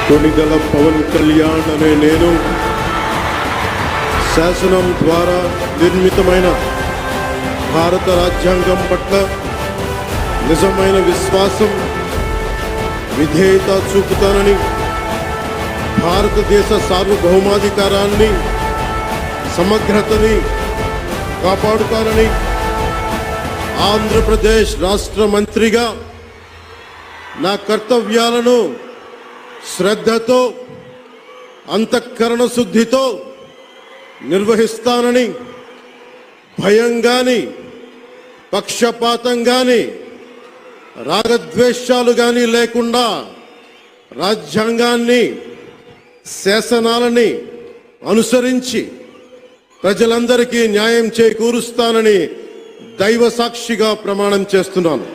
కొణిదెల పవన్ కళ్యాణ్ అనే నేను శాసనం ద్వారా నిర్మితమైన భారత రాజ్యాంగం పట్ల నిజమైన విశ్వాసం, విధేయత చూపుతానని, భారతదేశ సార్వభౌమాధికారాన్ని, సమగ్రతని కాపాడుతానని ఆంధ్రప్రదేశ్ రాష్ట్ర మంత్రిగా నా కర్తవ్యాలను శ్రద్ధతో, అంతఃకరణ శుద్ధితో నిర్వహిస్తానని, భయం గాని, పక్షపాతం గాని, రాగద్వేషాలు గాని లేకుండా రాజ్యాంగాన్ని, శాసనాలని అనుసరించి ప్రజలందరికీ న్యాయం చేకూరుస్తానని దైవ సాక్షిగా ప్రమాణం చేస్తున్నాను.